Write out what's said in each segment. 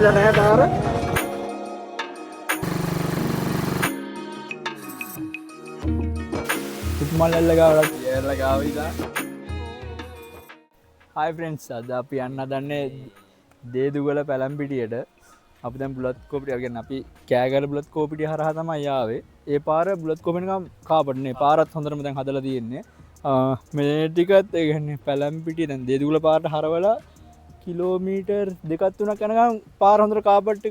නැහැ පාර. උපමල්ල ගාවට යැල්ල ගාව ඉඳලා. හයි ෆ්‍රෙන්ඩ්ස්, අද අපි යන්න හදන්නේ දේදුගල පැලම්පිටියට. අපි දැන් බුලත් කෝපිටිය කියන්නේ අපි කෑගල බුලත් කෝපිටිය හරහා තමයි ආවේ. ඒ පාර බුලත් කෝපිටිය කාපටනේ. පාරත් හොඳටම දැන් හදලා තියෙන්නේ. මේ ටිකත් ඒ කියන්නේ පැලම්පිටිය දැන් දේදුගල පාරට හරවලා කිලෝමීටර් දෙකක් තුනක් යනකම් පාර හොඳට කාපට්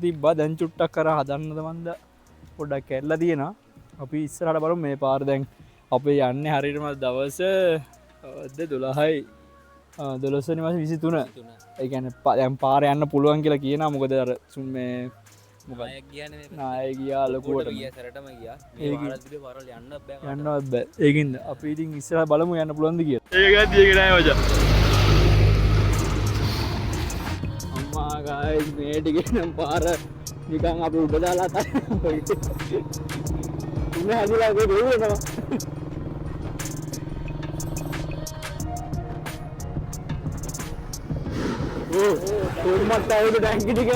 තිබ්බා. දැන් චුට්ටක් කරා හදන්නද මන්ද පොඩ්ඩක් කැඩලා තියෙනවා. අපි ඉස්සරහට බලමු මේ පාර දැන් අපේ යන්නේ හරියටම දවස් 12යි 12 වෙනි මාසේ 23. ඒ කියන්නේ දැන් පාර යන්න පුළුවන් කියලා කියනවා. මොකද අර මේ මොකක්ද නායක ගියා ලොකුවට සැරටම ගියා. මේ පාරත් දිගේ පාරවල් යන්නත් බෑ. යන්නවත් බෑ. ඒකින්ද අපි ඉතින් ඉස්සරහ බලමු යන්න පුළුවන්ද කියලා. ඒකත් ඒක නෑ මචං. අම්මා ගායිස් මේ ටිකේ නම් පාර නිකන් අපි උඩ දාලා තමයි. ඉන්නේ හදිලා ඔය දෙවියනවා. කොහොමද ආවේ ටැංකි ටික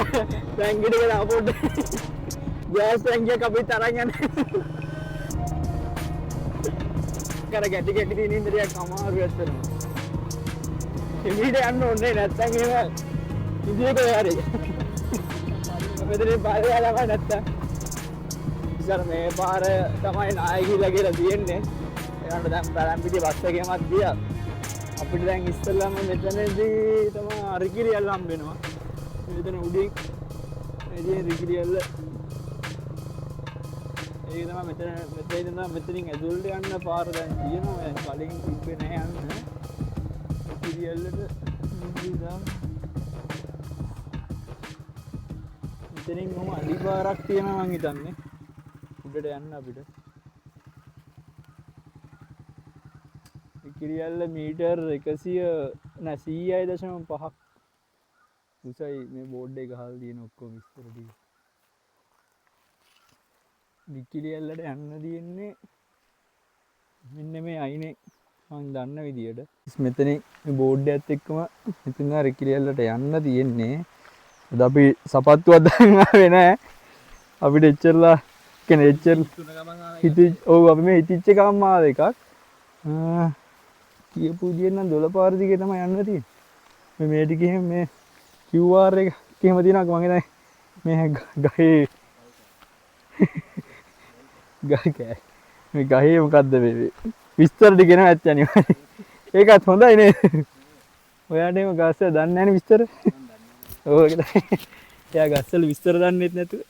දාපොඩ ගෑස් ටැංකියක් අපි තරන් යන්නේ කර ගැටි තියෙන ඉන්ද්‍රියක් අමාරු ඇත්තටම එළියට යන්න ඕනේ නැත්තම් එහෙම ඉන්ද්‍රියක යාරේ මෙතනින් පාරේ යලාම නැත්තම් ඉතින් මේ පාර තමයි නායකීලා කියලා තියෙන්නේ ඒකට දැන් පැලම්පිටිය බස් එකේමත් ගියා අපිට දැන් ඉස්සෙල්ලාම මෙතනදී තමයි රිකිරියල්ල හම්බ වෙනවා. මෙතන උඩින් එදී රිකිරියල්ල ඒක තමයි මෙතනින් ඇතුළට යන්න පාර දැන් තියෙනවා. දැන් කලින් තිබ්බේ නැහැ යන්න. රිකිරියල්ලට ඉඳලා මෙතනින් මොම අඩිපාරක් තියෙනවා මං හිතන්නේ. උඩට යන්න අපිට. කිරියල්ල මීටර් 100.5ක් උසයි. මේ බෝඩ් එක ගහලා තියෙන ඔක්කොම විස්තර ටික. විකිරියල්ලට යන්න තියෙන්නේ මෙන්න මේ අයිනේ මම දන්න විදියට. මෙතනින් මේ බෝඩ් එකත් එක්කම මෙතන විකිරියල්ලට යන්න තියෙන්නේ. අද අපි සපත්තුවක් දාන්න ආවේ නැහැ. අපිට එච්චරලා කියන්නේ එච්චර ඔව් අපි මේ හිතිච්ච ගමන් ආව එකක්. කියපු විදියට නම් 12 පාර දිගේ තමයි යන්න තියෙන්නේ. මේ ටිකේ මේ QR එක එහෙම තියෙනවා. මම හිතන්නේ මේ ගහේ මේ ගහේ මොකද්ද මේ විස්තර ටික එනවා ඇත්ත අනිවාර්යයෙන්. ඒකත් හොඳයි නේද? ඔයාට එහෙම ගස්ස දන්නේ නැහැ නේ විස්තර. ඔව් ඒක තමයි. එයා ගස්සල විස්තර දන්නෙත් නැතුව.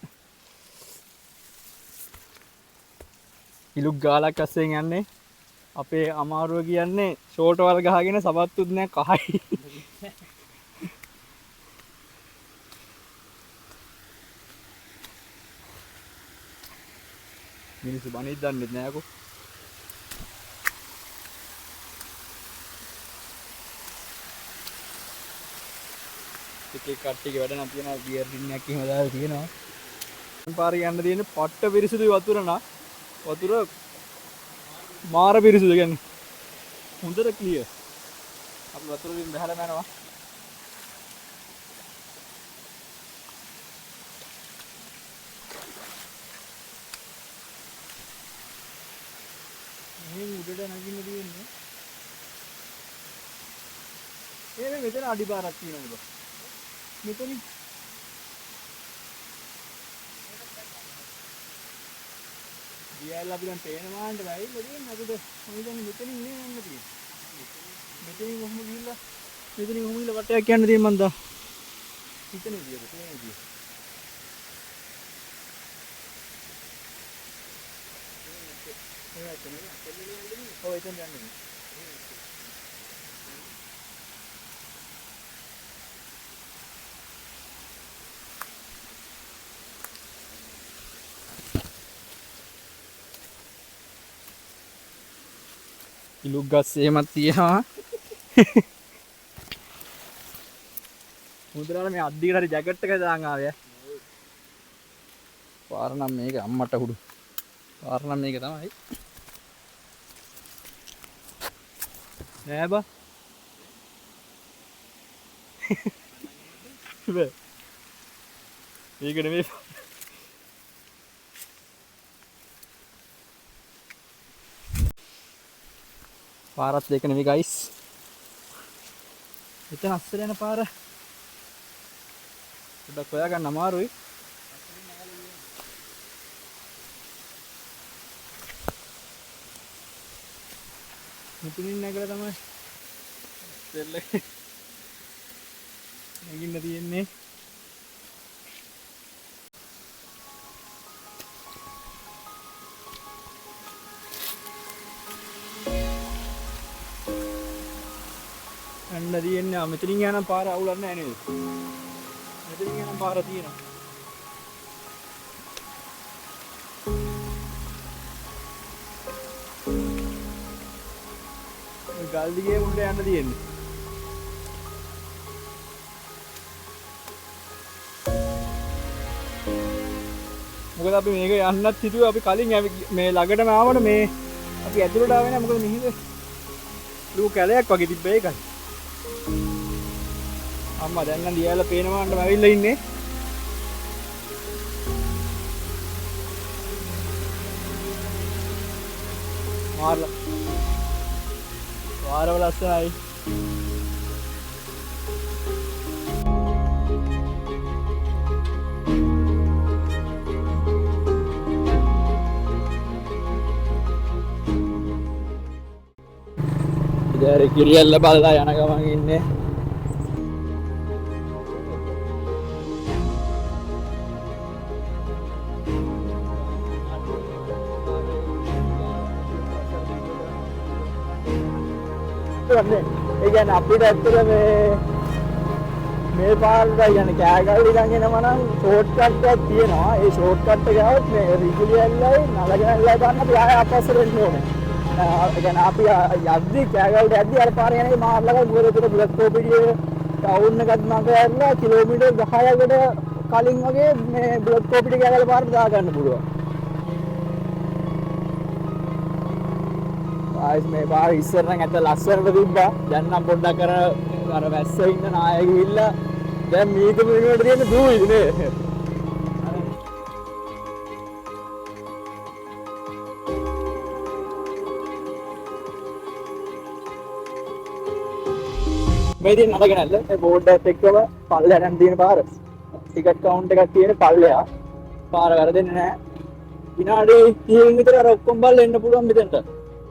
ඉලුක් ගාලක් අස්සෙන් යන්නේ. අපේ අමාරුව කියන්නේ ෂෝට් වල ගහගෙන සබත්තුත් නෑ කහයි. මිනිස්සු බණිත් දන්නෙත් නෑකෝ. එකේ කට්ටියගේ වැඩ නම් තියනවා ගියර් රින්නයක් එහෙම දාලා තියෙනවා. පාරේ යන්න තියෙන්නේ පට්ට පිරිසුදුයි වතුර නා. වතුර මාර පිරිසුදු කියන්නේ හොඳට ක්ලියර්. අපි වතුර වලින් බහලා යනවා. මේ උඩට නැගින්න තියෙන්නේ. මේ මෙතන අඩිපාරක් තියෙනවා. මෙතන ගියල් අපි දැන් පේන මාන්න වෙයි මොකද අපිට මම හිතන්නේ මෙතනින් නේ යන්න තියෙන්නේ. මෙතනින් කොහොම ගිහිල්ලා වටයක් යන්න තියෙන්නේ මන්ද. හිතන විදියට පේන විදියට. ඔව් එතන යන්නේ. ඉලුක් ගස් එහෙමත් තියෙනවා. මුදලාට මේ අද්දිකට හරි ජැකට් එක දාන් ආවේ. පාර නම් මේක අම්මට හුඩු. පාර නම් මේක තමයි. නෑ බා. ඒක නෙමෙයි. පාරත් ඒක නෙමෙයි ගයිස්. එතන අස්සර යන පාර. පොඩ්ඩක් හොයා ගන්න අමාරුයි. මෙතනින් නැගලා තමයි දෙල්ල නැගින්න තියෙන්නේ. යන්න තියෙන්නේ මෙතනින් යන පාර අවුලක් නැහැ නේද? මෙතනින් යන පාර තියෙනවා. ගල් දිගේ මුල්ල යන්න තියෙන්නේ. මොකද අපි මේක යන්නත් හිතුවේ අපි කලින් මේ ළඟටම ආවම මේ අපි ඇතුළට ආවේ නැහැ. මොකද මෙහිද ලුකු කැලයක් වගේ තිබ්බ ඒකයි. අම්මා දැන් නම් දියාලා පේනවාන්ටම ඇවිල්ලා ඉන්නේ. මාර්ලා වාරවල ලස්සනයි. ඉතින් කිරියල්ල බලලා යන ගමන් ඉන්නේ. ඒ කියන්නේ අපිට ඇත්තට මේ පාරට යන කෑගල්ලි ඉඳන් එනවා නම් ෂෝට් කට් එකක් තියෙනවා. ඒ ෂෝට් කට් එක ගාවත් මේ රිගුලියල්ලයි නලගෙනල්ලයි ගන්න අපි ආයෙ අපස්සට එන්න ඕනේ. ඒ කියන්නේ අපි යද්දි කෑගල්ලට යද්දි අර පාර යන්නේ මාර්ලක ගුවරේට බුලත් කෝපිටියේ ටවුන් එකත් මග ඇරලා කිලෝමීටර් 10කට කලින් වගේ මේ බුලත් කෝපිටිය කෑගල්ල පාරට දා ගන්න පුළුවන්. ආයිස් මේ පාර ඉස්සර නම් ඇත්ත ලස්සනට තිබ්බා. දැන් නම් පොඩ්ඩක් අර වැස්ස ඉන්න නාය ගිහිල්ලා දැන් මීට මිනිවට තියෙන දූවිලි නේ. මේ දින නඩගෙන නැල්ල මේ බෝඩ් එකත් එක්කම පල්ලෙහාට යන තියෙන පාර. ටිකට් කවුන්ට් එකක් තියෙන පල්ලෙහා. පාර වැරදෙන්නේ නැහැ. විනාඩි 30 විතර අර ඔක්කොම බල්ල එන්න පුළුවන් මෙතෙන්ට.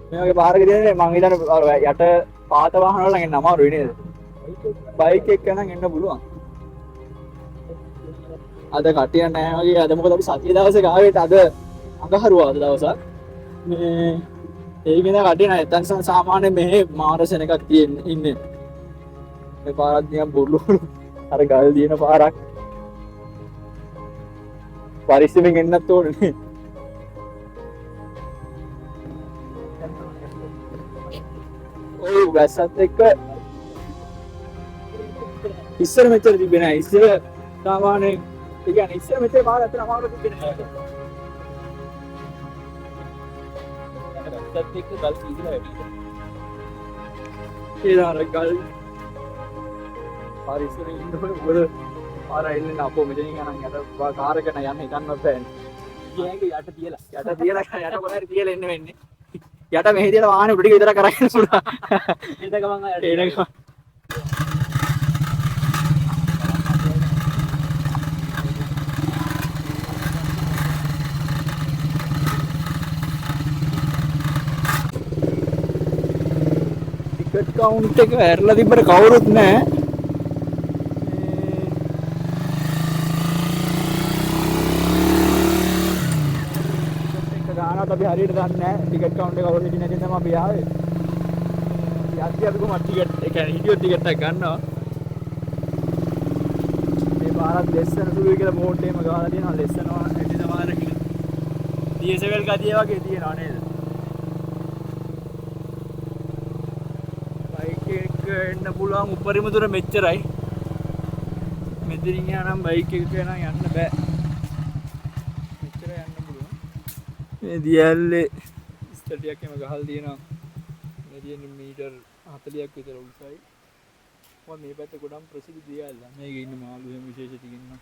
මේ වගේ පාරක තියෙන්නේ මං හිතන්නේ යට පාත වාහන වල නම් එන්න අමාරුයි නේද? බයික් එක නම් එන්න පුළුවන්. අද කටියක් නැහැ වගේ. අද මොකද අපි සතිය දවසේ ආවෙත් අද අඟහරුවාද දවසක්. මේ ඒකෙන් කටිය නැහැ. නැත්නම් සාමාන්‍ය මෙහෙ මාරසෙන එකක් තියෙන්නේ ඉන්නේ. මේ පාරක් නිකන් බුරුළු අර ගල් දින පාරක්. පරිස්සමෙන් එන්නත් ඕනේ. ඔය වැස්සත් එක්ක ඉස්සර මෙතන තිබෙන්නේ නැහැ. ඉස්සර සාමාන්‍ය ඒ කියන්නේ ඉස්සර මෙතන පාර අතර අමාරු තිබෙන්නේ නැහැ. වැස්සත් එක්ක ගල් කීලා වැඩි. ඒ දාර ගල් පරිස්සමෙන් ඉන්නකොට මොකද පාර එන්නේ නැපෝ මෙතනින් යනන් යට කාර් එක යන්න හිතන්නවත් බෑනේ. කියන්නේ යට තියලා යට කොහරි තියලා එන්න වෙන්නේ. යට මෙහෙ තියලා වාහනේ උඩ ටික විතර කරගෙන පුළුවන්. එන ගමන් එන ගමන් ටිකට් කවුන්ට් එක ඇරලා තිබ්බට කවුරුත් නැහැ. අපි හරියට දන්නේ නැහැ ටිකට් කවුන්ට් එක අවුල් හිටියේ නැති තමයි අපි ආවේ. යද්දී අපි කොහොමද ටිකට් ඒ කියන්නේ හිටියොත් ටිකට් එකක් ගන්නවා. මේ පාරක් ලෙස්සන සුළුයි කියලා බෝඩ් එකම ගහලා තියෙනවා ලෙස්සනවා ඇටි සමහර කියලා. DSL ගතිය වගේ තියෙනවා නේද? බයික් එක එන්න පුළුවන් උඩරිම දුර මෙච්චරයි. මෙතනින් යනම් බයික් එකක නම් යන්න බෑ. මේ දියල්ලේ ස්ටඩියක් එම ගහලා තියෙනවා. මේ තියෙන්නේ මීටර් 40ක් විතර උසයි. මම මේ පැත්තේ ගොඩක් ප්‍රසිද්ධ දියල්ලා. මේකේ ඉන්න මාළු හැම විශේෂ තියෙනවා.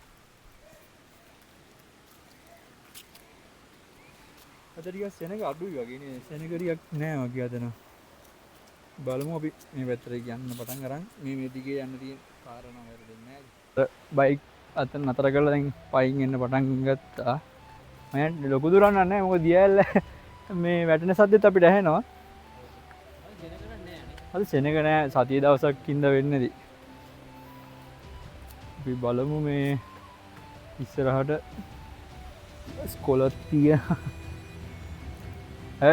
අද ටිකක් සෙනග අඩුයි වගේ නේ. සෙනගරියක් නෑ වගේ අදන. බලමු අපි මේ පැත්තට යන්න පටන් අරන් මේ දිගේ යන්න තියෙන කාරණා වැරදෙන්නේ නෑ. බයික් අතන නතර කරලා දැන් පයින් එන්න පටන් ගත්තා. මම ලොකු දුරක් නැහැ මොකද දියැල්ල මේ වැටෙන සද්දෙත් අපිට ඇහෙනවා. අද සෙනග නෑ සතිය දවසක් ඉඳ වෙන්නේදී. අපි බලමු මේ ඉස්සරහට ස්කෝලත් තිය.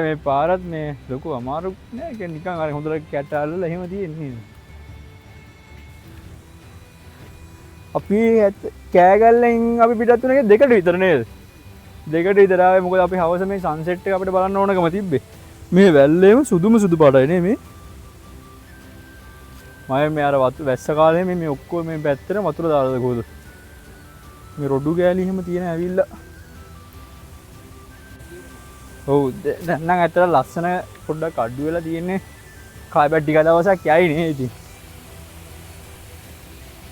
මේ පාරත් මේ ලොකු අමාරු නෑ නිකන් අර හොඳට කැටාල්ල එහෙම තියෙන්නේ. අපි කෑගල්ලෙන් අපි පිටත් වුණේ දෙකට විතර නේද? දෙකට විතර ආවේ මොකද අපි හවස මේ සන්සෙට් එක අපිට බලන්න ඕනකම තිබ්බේ. මේ වැල්ලේම සුදුම සුදු පාටයි නේ මේ. මම මේ අර වැස්ස කාලේ මේ ඔක්කොම මේ පැත්තට වතුර දාලාද කොහොද? මේ රොඩු ගෑලි එහෙම තියෙන ඇවිල්ලා. ඔව් දැන් නම් ඇත්තට ලස්සන පොඩ්ඩක් අඩු වෙලා තියෙන්නේ. කායිබට් ටික දවසක් යයි නේ ඉතින්.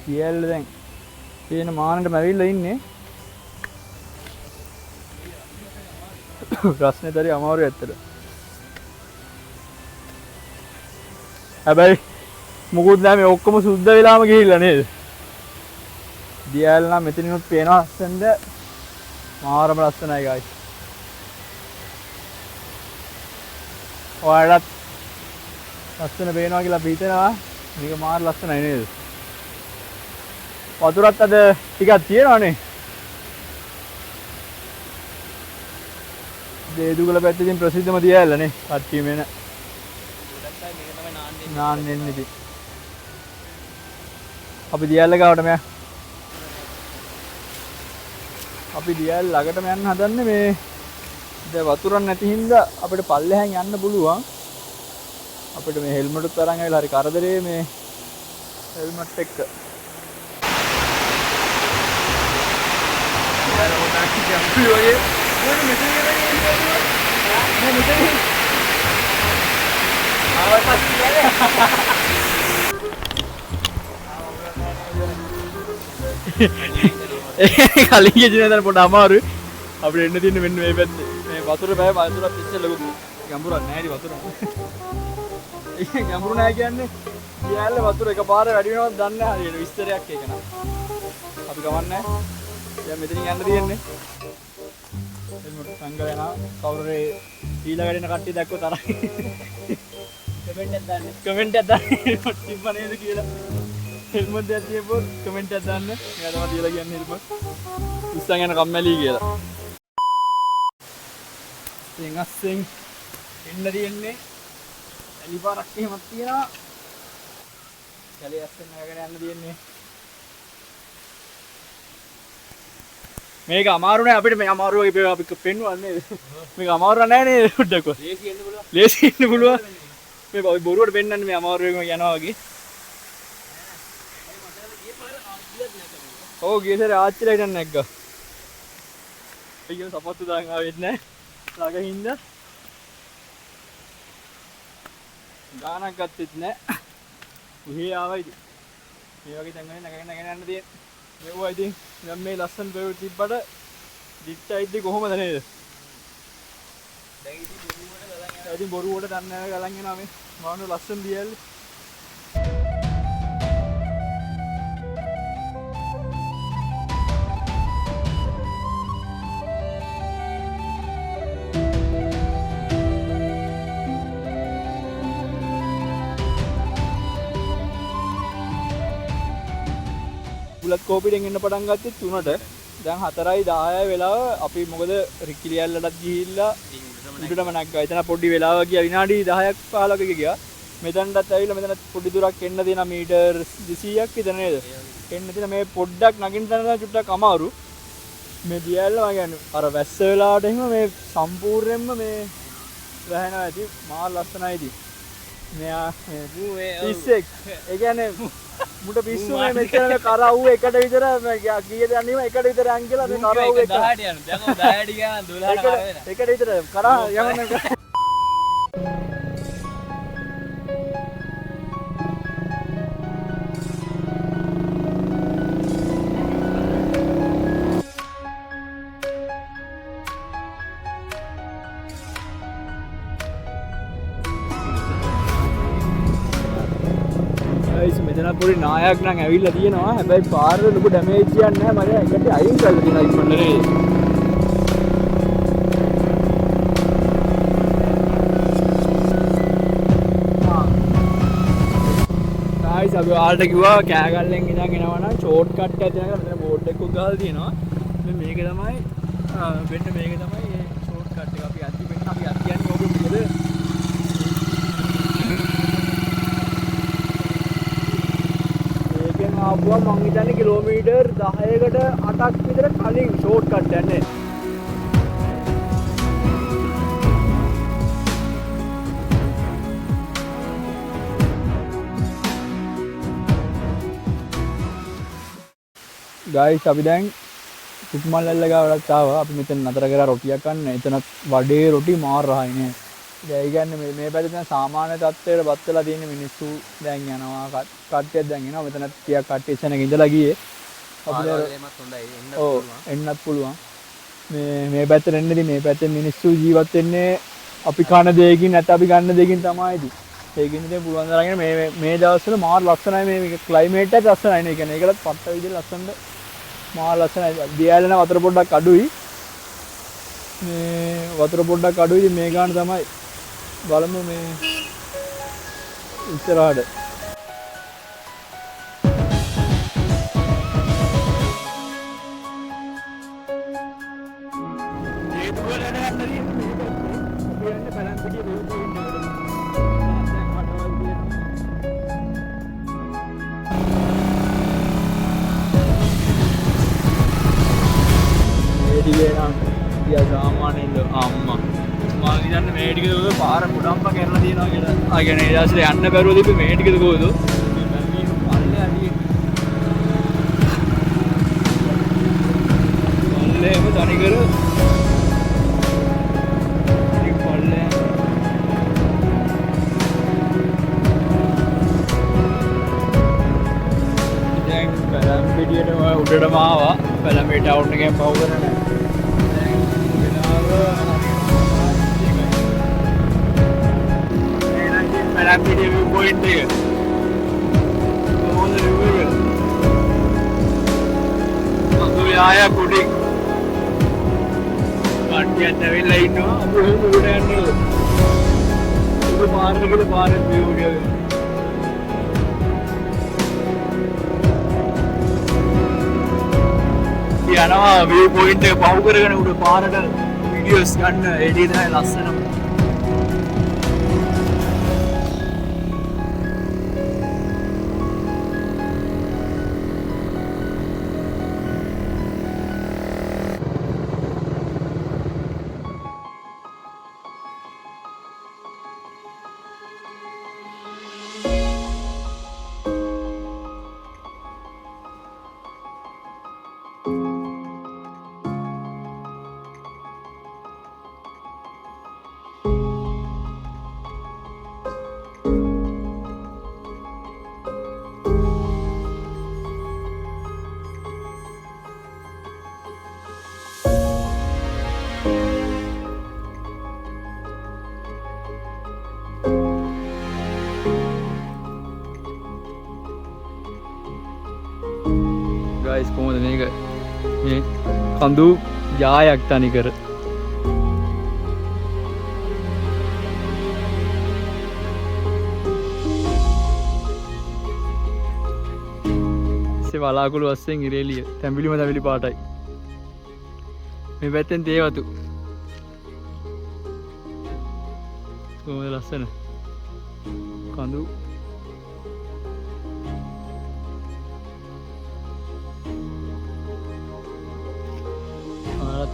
කියලා දැන් තියෙන මානටම ඇවිල්ලා ඉන්නේ. රස්නේතරි අමාරු ඇත්තට. හැබැයි මොකුත් නෑ මේ ඔක්කොම සුද්ධ වෙලාම ගිහිල්ලා නේද? දියල් නම් මෙතනිනුත් පේනවා අස්සෙන්ද මාරම ලස්සනයි guys. ඔයාලට ලස්සන පේනවා කියලා අපි හිතනවා. මේක මාර ලස්සනයි නේද? වතුරත් අද ටිකක් තියෙනවානේ. දේදුගල පැත්තකින් ප්‍රසිද්ධම දියැලනේ කට්ටිය මෙන්න. නාන්නේ ඉන්නේ. අපි දියැල ගාවට මෙයා. අපි දියැල ළඟටම යන්න හදන්නේ මේ දැන් වතුරක් නැති හින්දා අපිට පල්ලෙහාන් යන්න පුළුවන්. අපිට මේ හෙල්මට් උත් අරන් ආවිලා හරි කරදරේ මේ හෙල්මට් එක්ක. කලින් කියනවා පොඩ අමාරුයි. අපිට එන්න තියෙන්නේ මෙන්න මේ පැත්තේ. මේ වතුර බය වතුරක් පිච්චෙල ලොකු ගැඹුරක් නැහැ නේ වතුර. ඒක ගැඹුරු නැහැ කියන්නේ දියැලේ වතුර එකපාර වැඩි වෙනවද දන්නේ නැහැ හරියට විස්තරයක් ඒක නා. අපි ගමන්නේ. දැන් මෙතනින් යන්න තියෙන්නේ. එල්මොට සංගල යනවා. කවුරුරේ ඊළඟ වැඩෙන කට්ටිය දැක්කොත් අර කමෙන්ට් එකක් දාන්න. කමෙන්ට් එකක් දාන්න. තිබ්බ නේද කියලා. හෙල්මට් එකක් තියපොත් කමෙන්ට් එකක් දාන්න. එයා තමයි කියලා කියන්නේ හෙල්මට්. උස්සන් යන කම්මැලි කියලා. ඉතින් අස්සෙන් එන්න තියෙන්නේ. එලිපාරක් එහෙමත් තියෙනවා. කැලේ අස්සෙන් නැගගෙන යන්න තියෙන්නේ. මේක අමාරු නෑ අපිට මේ අමාරු වගේ අපි පෙන්වන්නේ නේද? මේක අමාරු නෑ නේද පොඩ්ඩක්වත්. ලේසි ඉන්න පුළුවන්. ලේසි ඉන්න පුළුවන්. මේ බොරුවට පෙන්වන්නේ මේ අමාරු එකම යනවා වගේ. ඔව් ගියසර ආච්චිලා හිටන් නැග්ගා. අයියෝ සපත්තු දාන් ආවෙත් නෑ. ළඟින්ද ගානක් ගත්තෙත් නෑ. උහේ ආවා ඉතින්. මේ වගේ තැන් වලින් නැගගෙන යන්න තියෙන්නේ. මෙව්වා ඉතින් දැන් මේ ලස්සන බෙව් තිබ්බට දික්ටයිද්දි කොහොමද නේද? දැන් ඉතින් බොරුවට දන්නේ නැහැ ගලන් යනවා මේ. මානු ලස්සන දියල්ලි. බුලත් කෝපිටෙන් එන්න පටන් ගත්තේ 3ට. දැන් 4:10 වෙලාව අපි මොකද රිකිලියල්ලටත් ගිහිල්ලා උඩටම නැග්ගා. එතන පොඩි වෙලාවක් ගියා විනාඩි 10ක් 15ක ගියා. මෙතනටත් ඇවිල්ලා මෙතන පොඩි දුරක් එන්න දෙන මීටර් 200ක් විතර නේද? එන්න දෙන මේ පොඩ්ඩක් නගින්න තැන චුට්ටක් අමාරු. මේ දියැල්ල මම කියන්නේ අර වැස්ස වෙලාවට එහෙම මේ සම්පූර්ණයෙන්ම මේ වැහෙනවා ඇති. මාර ලස්සනයි ඉතින්. මෙයා පිස්සෙක්. ඒ කියන්නේ මුට පිස්සු මේ මෙච්චර කරවුව එකට විතර කීයද යන්නේම එකට විතර යන් කියලා මේ කරවුව එක 10ට යනවා. දැන් ඔය 10ට ගියා 12ට කර වෙනවා. එකට විතර කරා යන්න. ගයිස් මෙතන පොඩි නායක් නම් ඇවිල්ලා තියෙනවා. හැබැයි පාරේ ලොකු ඩැමේජ් එකක් නැහැ. මම එකට අයින් කරලා තියෙනවා ඉක්මනට. ගයිස් අපි ඔයාලට කිව්වා කෑගල්ලෙන් ඉඳන් එනවා නම් ෂෝට් කට් එකක් තියෙනවා කියලා. මෙතන බෝඩ් එකක් ගහලා තියෙනවා. මේක තමයි වෙන්න මේක තමයි ඒ ෂෝට් කට් එක. අපි අද්දි වෙන්න අපි අද්දි යන්නේ ඕක මොකද? ඒකෙන් ආපුවා මං හිතන්නේ කිලෝමීටර් 10කට 8ක් විතර කලින් ෂෝට් කට් යන්නේ. ගයිස් අපි දැන් කුකුමල්ලල්ල ගාවට ආවා. අපි මෙතන නතර කරලා රොටියක් ගන්න. එතනත් වඩේ රොටි මාර රහයි නේ. ඒ කියන්නේ මේ පැත්තේ දැන් සාමාන්‍ය තත්ත්වයට පත් වෙලා තියෙන මිනිස්සු දැන් යනවා. කට්ටියක් දැන් එනවා. මෙතන ටිකක් කට්ටිය එතනක ඉඳලා ගියේ. අපි එන්නත් පුළුවන්. මේ පැත්තට එන්නේදී මේ පැත්තේ මිනිස්සු ජීවත් වෙන්නේ අපි කන දෙයකින් නැත්නම් අපි ගන්න දෙයකින් තමයි ඉතින්. ඒකින් ඉතින් පුළුවන් තරම් මේ දවස්වල මාර ලස්සනයි මේ ක්ලයිමේට් එක ලස්සනයි නේ. කියන්නේ ඒකලත් පට්ට විදිහට ලස්සනට මාර ලස්සනයි. දියැලෙන වතුර පොඩ්ඩක් අඩුයි. මේ වතුර පොඩ්ඩක් අඩුයි. මේ ගාන තමයි බලමු මේ ඉස්සරහට. සාමාන්‍යයෙන් අම්මා මම හිතන්නේ මේ ටිකද ඔය පාර කුඩම්ප කරලා තියනවා කියලා. ආ කියන්නේ ඒ දාස්සේ යන්න බැරුව තිබ්බේ මේ ටිකද කොහොද? මේ පල්ලේ අඩියේ. පල්ලේම තනි කර. ඉතින් පල්ලේ. දැන් පැලම්පිටියට උඩටම ආවා. පැලම්පිටිය ටවුන් එකෙන් පහු කරන්නේ. Pelambidi view point එක. මොකද view එක? අද ආය කුඩි. කට්ටියක් ඇවිල්ලා ඉන්නවා. අපි උඩ යන්නේ. උඩ පාරකට පාරේ view එක. යනවා view point එක පහු කරගෙන උඩ පාරට වීඩියෝස් ගන්න. ඒ ටික තමයි ලස්සනම. ගයිස් කොහොමද මේක මේ කඳු යායක් තනි කර ඉස්සේ වලාකුළු වස්සෙන් ඉරේලිය තැඹිලිම තැඹිලි පාටයි මේ පැත්තෙන් තේවතු කොහොමද ලස්සන කඳු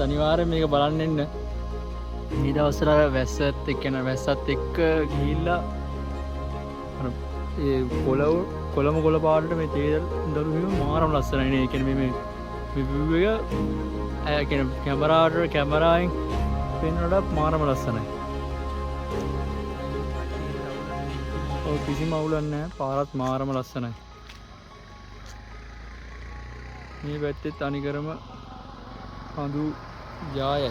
අනිවාර්යෙන් මේක බලන්න එන්න. මේ දවස්වල වැස්සත් එක්ක යන වැස්සත් එක්ක ගිහිල්ලා අර ඒ කොළම කොළ පාටට මේ තේල් දරු වීම මාරම ලස්සනයි නේ. ඒ කියන්නේ මේ view එක ඒ කියන්නේ කැමරාවෙන් පෙන්වනකොට මාරම ලස්සනයි. ඔය කිසිම අවුලක් නැහැ. පාරත් මාරම ලස්සනයි. මේ පැත්තේ තනිකරම කඳු යායයි.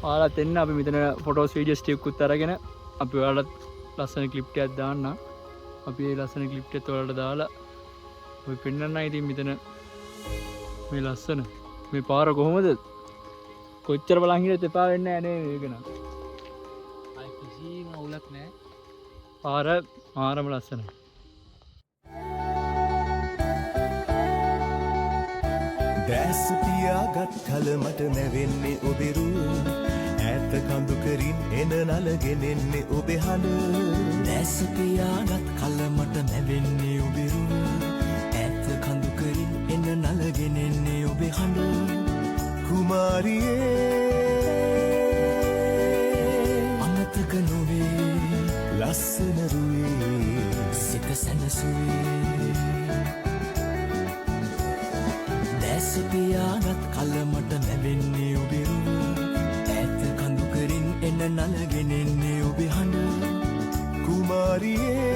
ඔයාලත් එන්න අපි මෙතන ෆොටෝස් වීඩියෝස් ටිකකුත් අරගෙන අපි ඔයාලත් ලස්සන ක්ලිප් එකක් දාන්න. අපි ඒ ලස්සන ක්ලිප් එකත් ඔයාලට දාලා ඔය පෙන්නන්නයි ඉතින් මෙතන මේ ලස්සන මේ පාර කොහොමද කොච්චර බලන් හිටියත් එපා වෙන්නේ නැහැ නේ මේක නම්. අය කිසිම අවුලක් නැහැ. පාර මාරම ලස්සනයි. දැස් පියාගත් කල මට නැවෙන්නේ ඔබෙරු ඈත කඳු කරින් එන නලගෙන එන්නේ ඔබේ හඬ දැස් පියාගත් කල මට නැවෙන්නේ ඔබෙරු ඈත කඳු කරින් එන නලගෙන එන්නේ ඔබේ හඬ කුමාරියේ අමතක නොවේ ලස්සන රුවේ සිත සැනසුවේ දැස් පියාගත් කල මට නැවෙන්නේ ඔබෙරු ඈත කඳු කරින් එන නලගෙන එන්නේ ඔබේ හඬ කුමාරියේ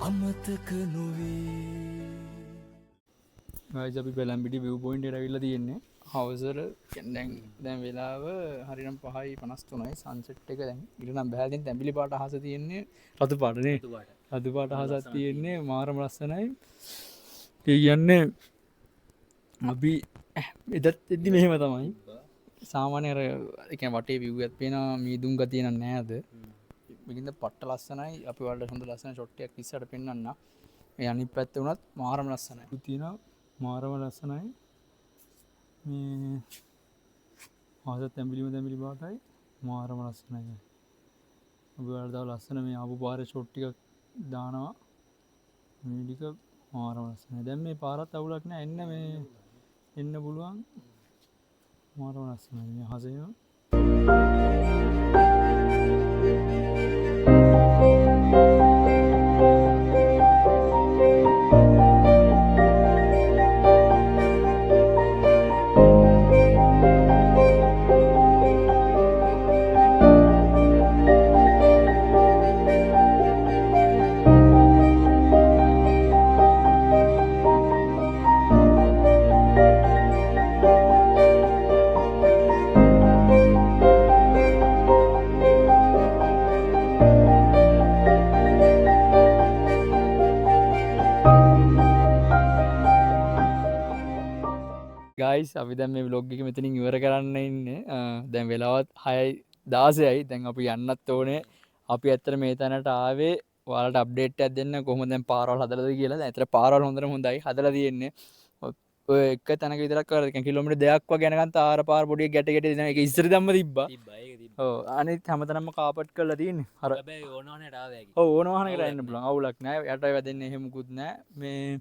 අමතක නොවේ. ගයිස් අපි පෙළම්පිටි view point එකට අවිල්ලා තියෙන්නේ. හවසර දැන් වෙලාව හරිනම් 5:53යි සන්සෙට් එක දැන් ඊට නම් බහැදින් තැඹිලි පාට අහස තියෙන්නේ රතු පාට නේ. රතු පාට අහසක් තියෙන්නේ මාරම ලස්සනයි. ඒ කියන්නේ අපි එදත් එද්දි මෙහෙම තමයි. සාමාන්‍ය අර ඒ කියන්නේ වටේ view එකක් පේනවා මීදුම් ගතිය නෑද? මේකින්ද පට්ට ලස්සනයි. අපි වලට හොඳ ලස්සන ෂොට් එකක් ඉස්සරට පෙන්නන්න. මේ අනිත් පැත්තේ උනත් මාරම ලස්සනයි. තියෙනවා මාරම ලස්සනයි. මේ ආස තැඹිලි පාටයි මාරම ලස්සනයි. ඔබ වලට තව ලස්සන මේ ආපු පාරේ ෂොට් ටිකක් දානවා. මේ ටික මාරම ලස්සනයි. දැන් මේ පාරත් අවුලක් නෑ එන්න මේ එන්න පුළුවන්. මාරම ලස්සනයි මේ හසෙම. ගයිස් අපි දැන් මේ vlog එක මෙතනින් ඉවර කරන්න ඉන්නේ. දැන් වෙලාවත් 6:16යි. දැන් අපි යන්නත් ඕනේ. අපි ඇත්තට මේ තැනට ආවේ ඔයාලට අප්ඩේට් එකක් දෙන්න කොහොමද දැන් පාරවල් හදලාද කියලා. දැන් ඇත්තට පාරවල් හොඳටම හොඳයි. හදලා තියෙන්නේ. ඔය එක තැනක විතරක් කරලා කිලෝමීටර් 2ක් වගේ යනකම් තාර පාර පොඩි ගැට දෙන එක ඉස්සර දැම්ම තිබ්බා. ඔව් අනිත් හැමතැනම කාපට් කරලා තියෙන්නේ. අර හැබැයි ඕනවනේට ආවේ ඇයි. ඔව් ඕනවහනකට එන්න පුළුවන්. අවුලක් නැහැ. යට වැදෙන්නේ එහෙම මුකුත් නැහැ. මේ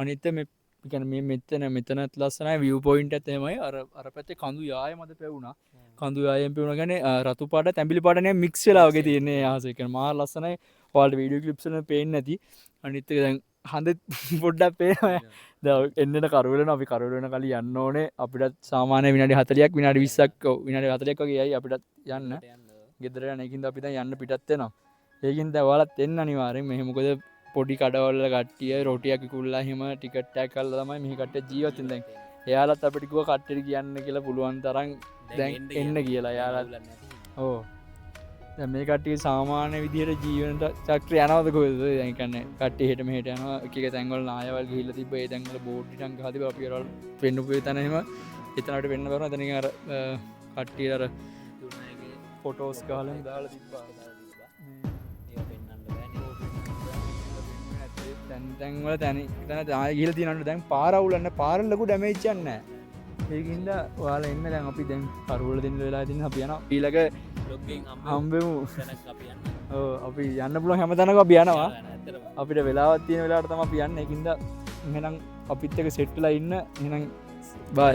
අනිත් මේ කියන්නේ මේ මෙතනත් ලස්සනයි view point එකත් එහෙමයි. අර පැත්තේ කඳු යාය මත පෙවුණා. කඳු යායෙන් පෙවුණා කියන්නේ රතු පාට තැඹිලි පාට නේ මික්ස් වෙලා වගේ තියෙන්නේ ආස. ඒ කියන්නේ මාර ලස්සනයි. ඔයාලට වීඩියෝ ක්ලිප්ස් වල පේන්නේ නැති. අනිත් එක දැන් හඳ පොඩ්ඩක් පේනවා. දැන් එන්නන කරවලන අපි කරවල වෙන කලින් යන්න ඕනේ. අපිට සාමාන්‍ය විනාඩි 40ක් විනාඩි 20ක් විනාඩි 40ක් වගේ යයි අපිට යන්න. ගෙදර යන එකින්ද අපි දැන් යන්න පිටත් වෙනවා. ඒකින්ද ඔයාලත් එන්න අනිවාර්යෙන්. මෙහෙම මොකද පොඩි කඩවල කට්ටිය රොටියක් විකුණලා එහෙම ටිකට් එකක් කරලා තමයි මේ කට්ටිය ජීවත් වෙන්නේ. දැන් එයාලත් අපිට කිව්වා කට්ටියට කියන්න කියලා පුළුවන් තරම් දැන් එන්න කියලා. එයාලත් ඔව්. දැන් මේ කට්ටිය සාමාන්‍ය විදිහට ජීවන චක්‍රය යනවද කොහෙද? දැන් කියන්නේ කට්ටිය හෙට මෙහෙට යනවා. එක එක තැන්වල නායවල් ගිහිල්ලා තිබ්බ. ඒ තැන්වල බෝඩ් ටිකක් ගහලා තිබ්බ. අපි ඒවල වෙන්න පුළුවන් තැන එහෙම එතන අපිට වෙන්න බැරුණා. එතනින් අර කට්ටිය අර ෆොටෝස් ගහලා දාලා තිබ්බා. තැන්වල තැන ගිහිල්ලා තියෙනවනේ දැන් පාර අවුලන්න පාර ලොකු ඩැමේජ් එකක් නැහැ. ඒකින්ද ඔයාලා එන්න දැන් අපි දැන් කරවල දෙන්න වෙලා ඉතින් අපි යනවා. ඊළඟ vlog එකෙන් හම්බෙමු. තැනක් අපි යන්න. ඔව් අපි යන්න පුළුවන් හැම තැනකම අපි යනවා. අපිට වෙලාවක් තියෙන වෙලාවට තමයි අපි යන්නේ. ඒකින්ද එහෙනම් අපිත් එක්ක සෙට් වෙලා ඉන්න. එහෙනම් බයි.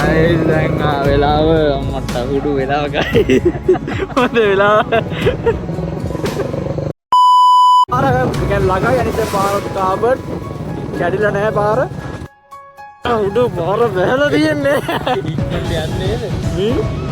අය දැන් වෙලාව මට උඩු වෙලාවකයි. හොඳ වෙලාව. පාර ගැන ළඟයි අනිත් පාර කාබට් කැඩිලා නැහැ පාර. උඩ පාර බැහැලා තියෙන්නේ. ඉක්මනට යන්නේ නේද?